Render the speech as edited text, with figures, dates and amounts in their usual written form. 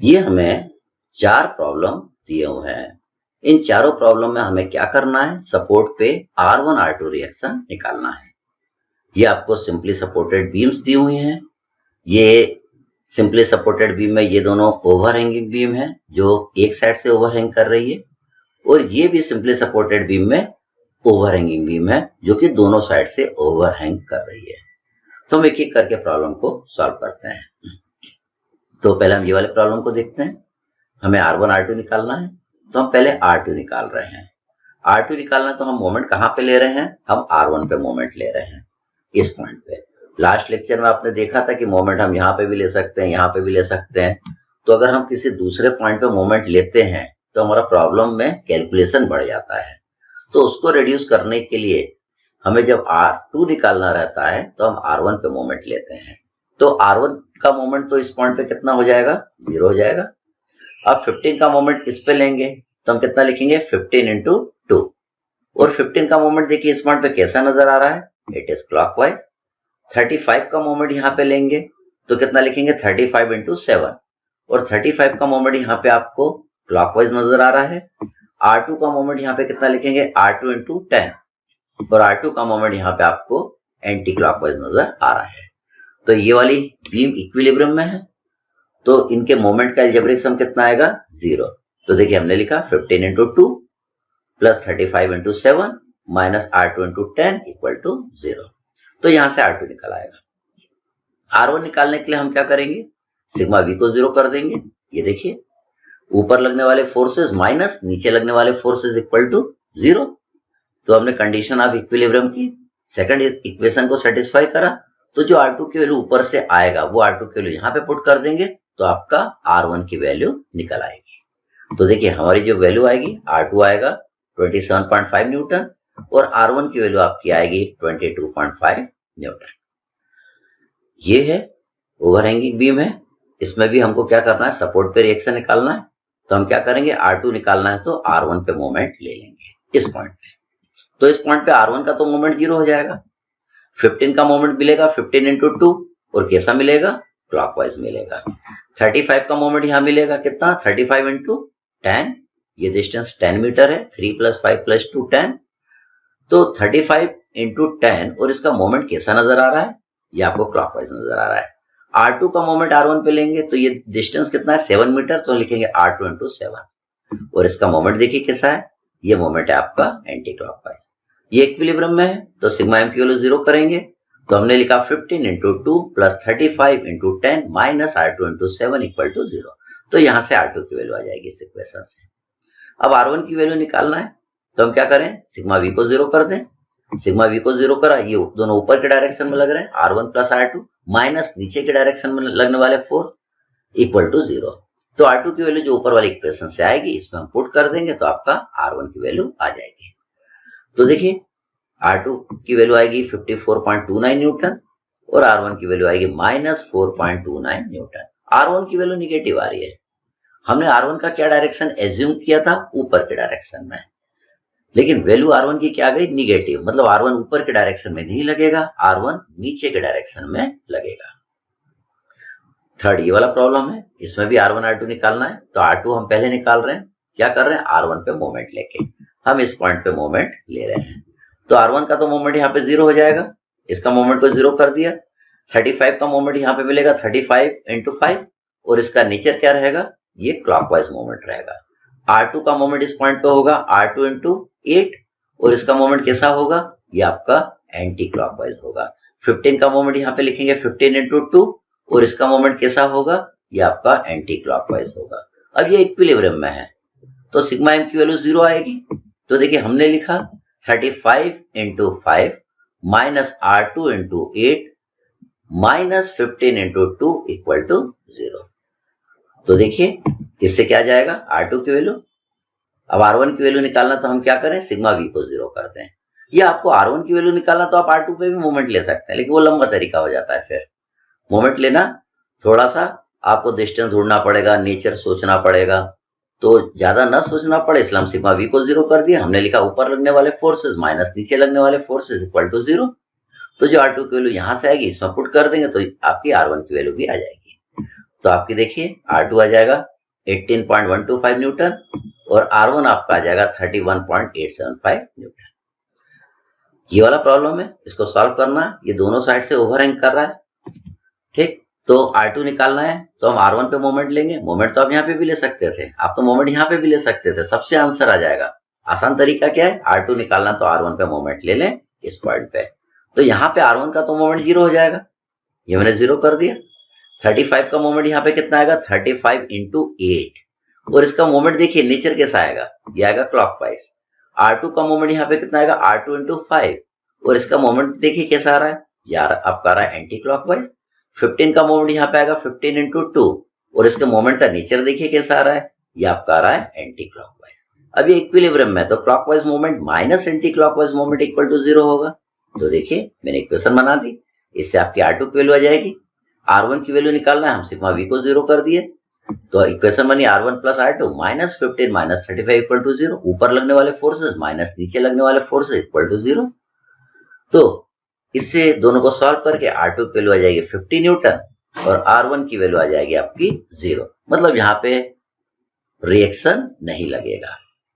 ये हमें 4 प्रॉब्लम दिए हुए हैं। इन चारों प्रॉब्लम में हमें क्या करना है, सपोर्ट पे R1 R2 रिएक्शन निकालना है। ये आपको सिंपली सपोर्टेड बीम्स दी हुई हैं। ये सिंपली सपोर्टेड बीम में ये दोनों ओवरहैंगिंग बीम है जो एक साइड से ओवरहैंग कर रही है, और ये भी सिंपली सपोर्टेड बीम में ओवरहैंगिंग बीम है जो कि दोनों साइड से ओवरहैंग कर रही है। तो हम एक एक करके प्रॉब्लम को सॉल्व करते हैं। तो पहले हम ये वाले प्रॉब्लम को देखते हैं। हमें R1 R2 निकालना है, तो हम पहले R2 निकाल रहे हैं। R2 निकालना है तो हम मोमेंट कहां पे ले रहे हैं, हम R1 पे मोमेंट ले रहे हैं, इस पॉइंट पे। लास्ट लेक्चर में आपने देखा था कि मोमेंट हम यहाँ पे भी ले सकते हैं, यहाँ पे भी ले सकते हैं। तो अगर हम किसी दूसरे पॉइंट पे मोमेंट लेते हैं तो हमारा प्रॉब्लम में कैलकुलेशन बढ़ जाता है। तो उसको रिड्यूस करने के लिए हमें जब R2 निकालना रहता है तो हम R1 पे मोमेंट लेते हैं। तो R1 का मोमेंट तो इस पॉइंट पे कितना हो जाएगा, 0 हो जाएगा। अब 15 का मोमेंट इस पे लेंगे तो हम कितना लिखेंगे, 15 इंटू 2। और 15 का मोमेंट देखिए इस पॉइंट पे कैसा नजर आ रहा है, इट इज क्लॉकवाइज। 35 का मोमेंट यहाँ पे लेंगे तो कितना लिखेंगे, 35 इंटू 7। और 35 का मोमेंट यहाँ पे आपको क्लॉकवाइज नजर आ रहा है। R2 का मोमेंट यहाँ पे कितना लिखेंगे, R2 इंटू 10। और R2 का मोमेंट यहाँ पे आपको एंटी क्लॉकवाइज नजर आ रहा है। तो ये वाली बीम इक्विलिब्रियम में है, तो इनके मोमेंट का अलजेब्रिक सम कितना आएगा, 0। तो देखिए हमने लिखा 15 into 2 plus 35 into 7 minus R2 into 10 equal to 0। तो यहां से R2 निकल आएगा। R1 निकालने के लिए हम क्या करेंगे, सिग्मा V को 0 कर देंगे। ये देखिए ऊपर लगने वाले फोर्सेस माइनस नीचे लगने वाले फोर्सेस इक्वल टू 0। तो हमने कंडीशन ऑफ इक्विलिब्रियम की सेकंड इक्वेशन को सेटिस्फाई करा। तो जो R2 की वैल्यू ऊपर से आएगा वो R2 की वैल्यू यहाँ पे पुट कर देंगे तो आपका R1 की वैल्यू निकल आएगी। तो देखिए हमारी जो वैल्यू आएगी, R2 आएगा 27.5 न्यूटन और R1 की वैल्यू आपकी आएगी 22.5 न्यूटन। ये है ओवरहैंगिंग बीम है, इसमें भी हमको क्या करना है, सपोर्ट पे रिएक्शन निकालना है। तो हम क्या करेंगे, R2 निकालना है तो R1 पे मोमेंट ले लेंगे इस पॉइंट पे। तो इस पॉइंट पे R1 का तो मोमेंट 0 हो जाएगा। 15 का मोमेंट मिलेगा 15 इंटू 2 और कैसा मिलेगा, क्लॉकवाइज मिलेगा। 35 का मोमेंट यहां मिलेगा कितना, 35 इंटू 10। ये डिस्टेंस 10 मीटर है, 3 प्लस 5 प्लस 2 10। तो 35 इंटू 10 और इसका मोमेंट कैसा नजर आ रहा है, ये आपको क्लॉकवाइज नजर आ रहा है। R2 का मोमेंट R1 पे लेंगे तो ये डिस्टेंस कितना है, 7 मीटर, तो लिखेंगे R2 इंटू 7। और इसका मोमेंट देखिए कैसा है, ये मोमेंट है आपका एंटी क्लॉकवाइज। ये इक्विलिब्रियम में है तो सिग्मा एम की वैल्यू 0 करेंगे। तो हमने लिखा 15 into 2 plus 35 into 10 minus R2 into 7 equal to 0। तो यहां से R2 की वैल्यू आ जाएगी इस इक्वेशन से। अब R1 की वैल्यू निकालना है तो हम क्या करें, सिग्मा V को 0 कर दें। सिग्मा V को 0 करा, ये दोनों ऊपर के डायरेक्शन में लग रहे हैं, R1 प्लस R2 माइनस नीचे के डायरेक्शन में लगने वाले फोर्स इक्वल टू 0। तो R2 की वैल्यू जो ऊपर वाले इक्वेशन से आएगी इसमें हम पुट कर देंगे तो आपका R1 की वैल्यू आ जाएगी। तो देखिए R2 की वैल्यू आएगी 54.29 न्यूटन और R1 की वैल्यू आएगी माइनस 4.29 न्यूटन। R1 की वैल्यू निगेटिव आ रही है। हमने R1 का क्या डायरेक्शन एज्यूम किया था, ऊपर के डायरेक्शन में, लेकिन वैल्यू R1 की क्या आ गई, निगेटिव। मतलब R1 ऊपर के डायरेक्शन में नहीं लगेगा, R1 नीचे के डायरेक्शन में लगेगा। थर्ड ये वाला प्रॉब्लम है, इसमें भी R1 R2 निकालना है। तो R2 हम पहले निकाल रहे हैं, क्या कर रहे हैं, R1 पे मोमेंट लेके हम इस पॉइंट पे मोमेंट ले रहे हैं। तो R1 का तो मोमेंट यहाँ पे 0 हो जाएगा, इसका मोमेंट को 0 कर दिया। 35 का मोमेंट यहाँ पे मिलेगा 35 इंटू 5 और इसका नेचर क्या रहेगा, ये क्लॉकवाइज मोमेंट रहेगा। R2 का मोमेंट इस पॉइंट पे होगा R2 इंटू 8 और इसका मोमेंट कैसा होगा, ये आपका एंटी क्लॉकवाइज होगा। 15 का मोमेंट यहाँ पे लिखेंगे 15 इंटू 2 और इसका मोमेंट कैसा होगा, ये आपका एंटी क्लॉकवाइज होगा। अब ये इक्विलिब्रियम में है तो सिग्मा एम की वैल्यू 0 आएगी। तो देखिए हमने लिखा 35 into 5 minus R2 into 8 minus 15 into 2 equal to 0। तो देखिए इससे क्या जाएगा, R2 की वैल्यू। अब R1 की वैल्यू निकालना तो हम क्या करें, सिग्मा V को 0 कर दें। या आपको R1 की वैल्यू निकालना तो आप R2 पे भी मोमेंट ले सकते हैं, लेकिन वो लंबा तरीका हो जाता है। फिर मोमेंट लेना थोड़ा सा आपको डिस्टेंस ढूंढना पड़ेगा, नेचर सोचना पड़ेगा, तो ज्यादा ना सोचना पड़े इसलिए हम सिग्मा V को 0 कर दिया। हमने लिखा ऊपर लगने वाले फोर्सेस माइनस नीचे लगने वाले फोर्सेस इक्वल टू 0। तो जो R2 की वैल्यू यहां से आएगी इसमें पुट कर देंगे तो आपकी R1 की वैल्यू भी आ जाएगी। तो आपकी देखिए R2 आ जाएगा 18.125 न्यूटन और R1 आपका आ जाएगा 31.875 न्यूटन। ये वाला प्रॉब्लम है, इसको सॉल्व करना है। ये दोनों साइड से ओवरहैंग कर रहा है, ठीक। तो R2 निकालना है तो हम R1 पे मोमेंट लेंगे। मोमेंट तो आप यहाँ पे भी ले सकते थे, आप तो मोमेंट यहाँ पे भी ले सकते थे, सबसे आंसर आ जाएगा। आसान तरीका क्या है, R2 निकालना तो R1 पे मोमेंट ले लें इस पॉइंट पे। तो यहाँ पे R1 का तो मोमेंट 0 हो जाएगा, ये मैंने 0 कर दिया। 35 का मोमेंट यहाँ पे कितना आएगा, 35 इंटू 8। और इसका मोमेंट देखिए नेचर कैसा आएगा, ये आएगा क्लॉकवाइज। R2 का मोमेंट यहाँ पे कितना आएगा, R2 इंटू 5। और इसका मोमेंट देखिए कैसा आ रहा है, यार आपका आ रहा है एंटी क्लॉकवाइज। 15 का मोमेंट यहाँ पे आएगा 15 इंटू 2। और इसके मोमेंट का नेचर देखिए कैसा आ रहा है, ये आपका आ रहा है एंटी क्लॉकवाइज। अब ये इक्विलिब्रियम में तो clockwise moment minus anticlockwise moment equal to 0 होगा। तो देखिए मैंने इक्वेशन बना दी, इससे आपकी R2 की वैल्यू आ जाएगी। R1 की वैल्यू निकालना है, हम सिग्मा V को 0 कर दिए। तो इक्वेशन बनी R1 plus R2 minus 15 minus 35 equal to 0। ऊपर लगने वाले फोर्सेस माइनस नीचे लगने वाले फोर्सेस इक्वल टू 0। तो इससे दोनों को सॉल्व करके R2 की वैल्यू आ जाएगी 50 न्यूटन और R1 की वैल्यू आ जाएगी आपकी 0। मतलब यहाँ पे रिएक्शन नहीं लगेगा।